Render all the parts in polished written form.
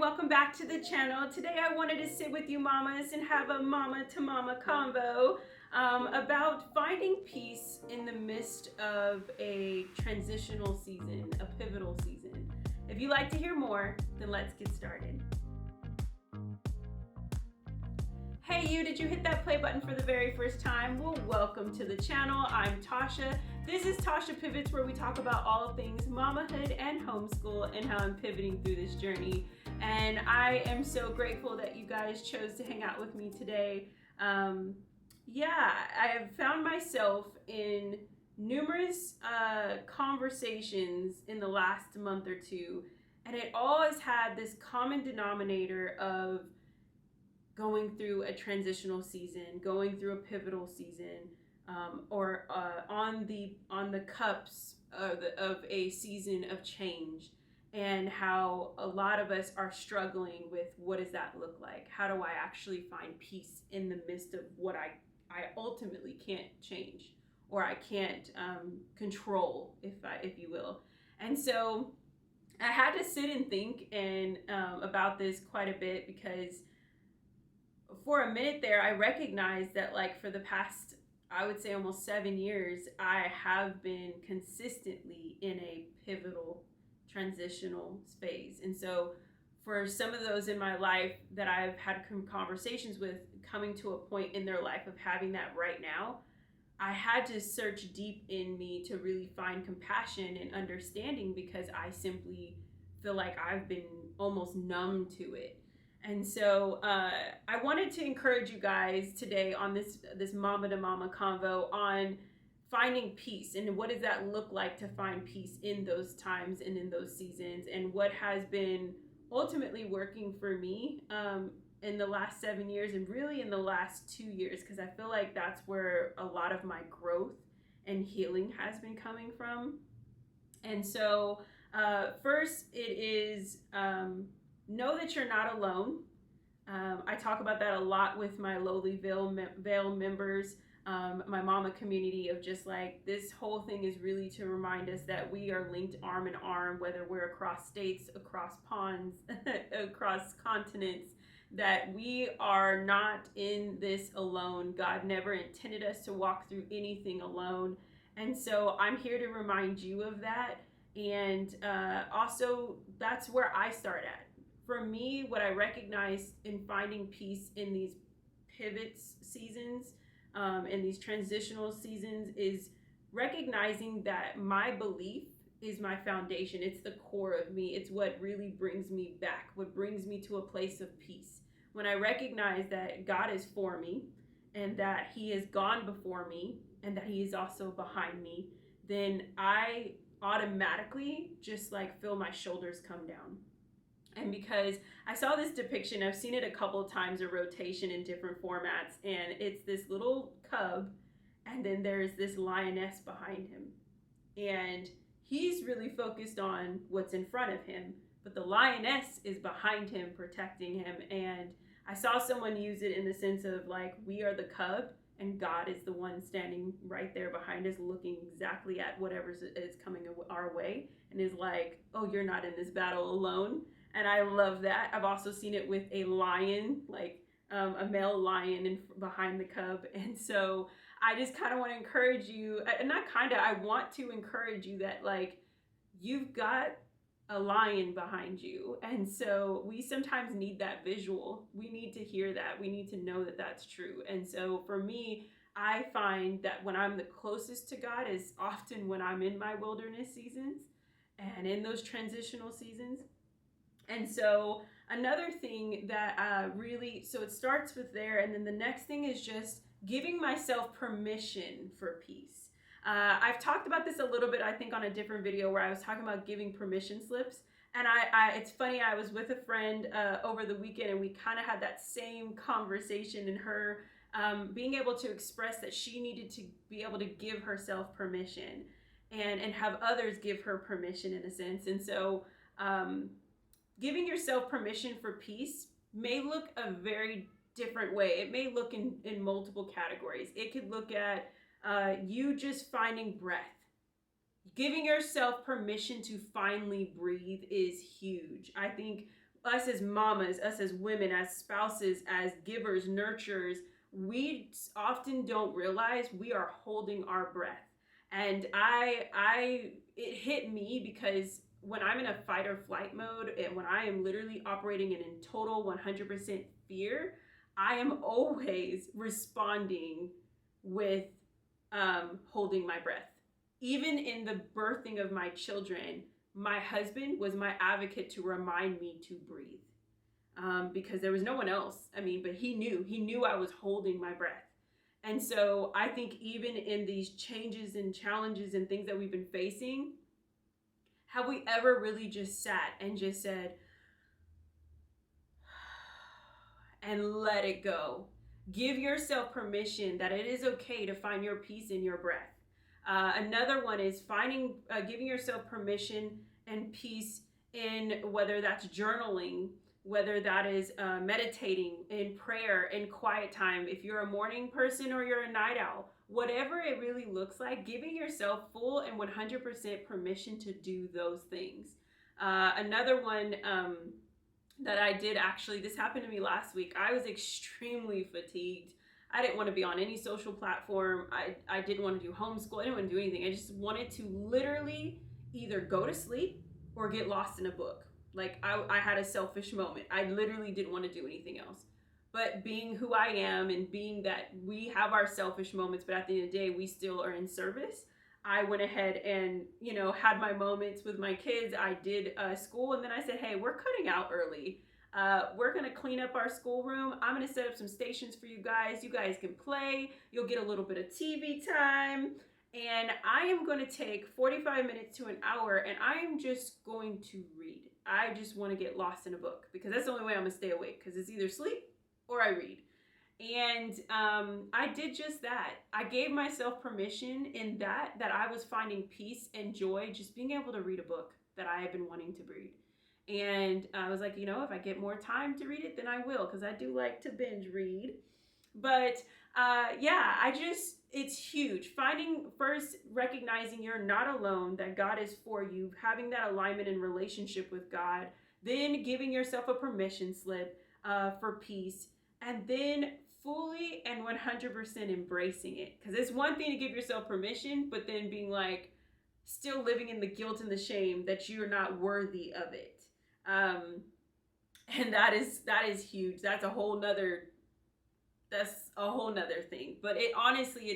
welcome back to the channel. Today I wanted to sit with you mamas and have a mama to mama convo about finding peace in the midst of a transitional season, a pivotal season. If you'd like to hear more, then let's get started. Hey you, did you hit that play button for the very first time? Well, welcome to the channel. I'm Tasha. This is Tasha Pivots, where we talk about all things mamahood and homeschool and how I'm pivoting through this journey. And I am so grateful that you guys chose to hang out with me today. I have found myself in numerous conversations in the last month or two, and it always had this common denominator of going through a transitional season, going through a pivotal season, or on the cups of a season of change, and how a lot of us are struggling with what does that look like? How do I actually find peace in the midst of what I ultimately can't change, or I can't control, if you will. And so I had to sit and think and about this quite a bit, because for a minute there, I recognized that, like, for the past, I would say almost 7 years, I have been consistently in a pivotal transitional phase. And so for some of those in my life that I've had conversations with, coming to a point in their life of having that right now, I had to search deep in me to really find compassion and understanding, because I simply feel like I've been almost numb to it. And so I wanted to encourage you guys today on this mama to mama convo on finding peace, and what does that look like to find peace in those times and in those seasons, and what has been ultimately working for me in the last 7 years, and really in the last 2 years, because I feel like that's where a lot of my growth and healing has been coming from. And so first, it is know that you're not alone. I talk about that a lot with my Lowly Veil members, my mama community, of just like, this whole thing is really to remind us that we are linked arm in arm, whether we're across states, across ponds, across continents, that we are not in this alone. God never intended us to walk through anything alone. And so I'm here to remind you of that. And also, that's where I start at. For me, what I recognize in finding peace in these pivots seasons, in these transitional seasons, is recognizing that my belief is my foundation. It's the core of me. It's what really brings me back, what brings me to a place of peace. When I recognize that God is for me, and that He has gone before me, and that He is also behind me, then I automatically just like feel my shoulders come down. And because I saw this depiction, I've seen it a couple of times, a rotation in different formats, and it's this little cub, and then there's this lioness behind him. And he's really focused on what's in front of him, but the lioness is behind him, protecting him. And I saw someone use it in the sense of, like, we are the cub, and God is the one standing right there behind us, looking exactly at whatever is coming our way, and is like, oh, you're not in this battle alone. And I love that. I've also seen it with a lion, like a male lion behind the cub. And so I just kind of want to encourage you, and I want to encourage you that, like, you've got a lion behind you. And so we sometimes need that visual. We need to hear that. We need to know that that's true. And so for me, I find that when I'm the closest to God is often when I'm in my wilderness seasons and in those transitional seasons. And so another thing that so it starts with there, and then the next thing is just giving myself permission for peace. I've talked about this a little bit, I think, on a different video where I was talking about giving permission slips. And it's funny, I was with a friend over the weekend, and we kind of had that same conversation, and her being able to express that she needed to be able to give herself permission and have others give her permission, in a sense. And so giving yourself permission for peace may look a very different way. It may look in multiple categories. It could look at you just finding breath. Giving yourself permission to finally breathe is huge. I think us as mamas, us as women, as spouses, as givers, nurturers, we often don't realize we are holding our breath. And it hit me because when I'm in a fight or flight mode and when I am literally operating in total 100% fear, I am always responding with holding my breath. Even in the birthing of my children, my husband was my advocate to remind me to breathe, because there was no one else. I mean, but he knew I was holding my breath. And so I think even in these changes and challenges and things that we've been facing, have we ever really just sat and just said, and let it go? Give yourself permission that it is okay to find your peace in your breath. Another one is giving yourself permission and peace in whether that's journaling, whether that is meditating, in prayer, in quiet time. If you're a morning person or you're a night owl, whatever it really looks like, giving yourself full and 100% permission to do those things. Another one that I did, actually, this happened to me last week. I was extremely fatigued. I didn't want to be on any social platform. I didn't want to do homeschool. I didn't want to do anything. I just wanted to literally either go to sleep or get lost in a book. Like I had a selfish moment. I literally didn't want to do anything else. But being who I am and being that we have our selfish moments, but at the end of the day, we still are in service, I went ahead and, had my moments with my kids. I did school, and then I said, hey, we're cutting out early. We're going to clean up our schoolroom. I'm going to set up some stations for you guys. You guys can play. You'll get a little bit of TV time. And I am going to take 45 minutes to an hour, and I am just going to read. I just want to get lost in a book because that's the only way I'm going to stay awake, because it's either sleep or I read. And I did just that. I gave myself permission in that I was finding peace and joy just being able to read a book that I have been wanting to read. And I was like, if I get more time to read it, then I will, because I do like to binge read. But it's huge. Recognizing you're not alone, that God is for you, having that alignment and relationship with God, then giving yourself a permission slip for peace, and then fully and 100% embracing it. Because it's one thing to give yourself permission, but then being like, still living in the guilt and the shame that you're not worthy of it. And that is huge. That's a whole nother thing. But it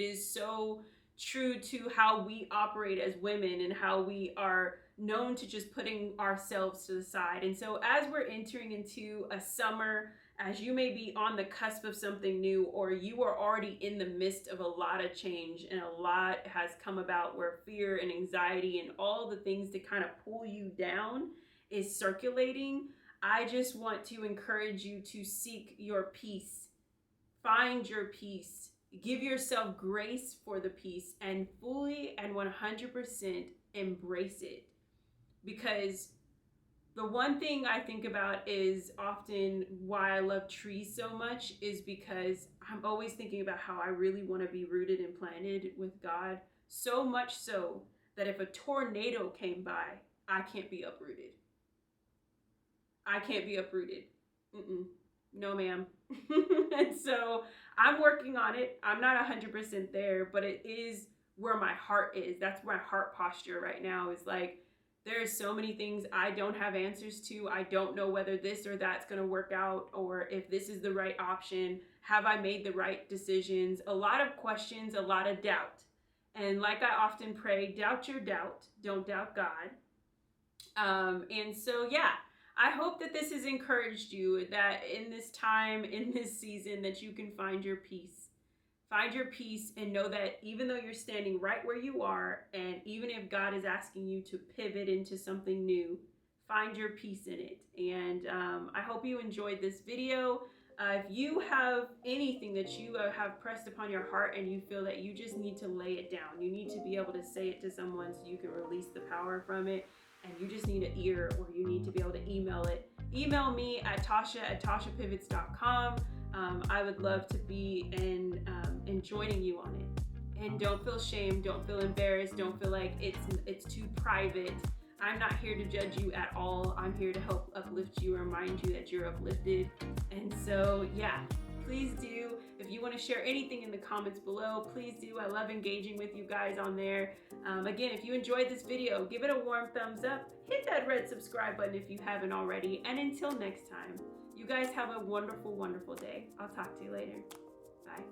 is so true to how we operate as women and how we are known to just putting ourselves to the side. And so as we're entering into a summer, as you may be on the cusp of something new, or you are already in the midst of a lot of change and a lot has come about where fear and anxiety and all the things to kind of pull you down is circulating, I just want to encourage you to seek your peace. Find your peace. Give yourself grace for the peace and fully and 100% embrace it. Because the one thing I think about is often why I love trees so much is because I'm always thinking about how I really want to be rooted and planted with God. So much so that if a tornado came by, I can't be uprooted. I can't be uprooted. No, ma'am. And so I'm working on it. I'm not 100% there, but it is where my heart is. That's my heart posture right now, is like, there's so many things I don't have answers to. I don't know whether this or that's going to work out, or if this is the right option. Have I made the right decisions? A lot of questions, a lot of doubt. And like I often pray, doubt your doubt. Don't doubt God. And so, I hope that this has encouraged you, that in this time, in this season, that you can find your peace. Find your peace and know that even though you're standing right where you are, and even if God is asking you to pivot into something new, find your peace in it. And I hope you enjoyed this video. If you have anything that you have pressed upon your heart and you feel that you just need to lay it down, you need to be able to say it to someone so you can release the power from it, and you just need an ear, or you need to be able to email it, email me at tasha@tashapivots.com. I would love to be in joining you on it. And don't feel shame, don't feel embarrassed, don't feel like it's too private. I'm not here to judge you at all. I'm here to help uplift you, remind you that you're uplifted. And so, yeah, please do. If you want to share anything in the comments below, please do. I love engaging with you guys on there. Again, if you enjoyed this video, give it a warm thumbs up. Hit that red subscribe button if you haven't already. And until next time, you guys have a wonderful, wonderful day. I'll talk to you later. Bye.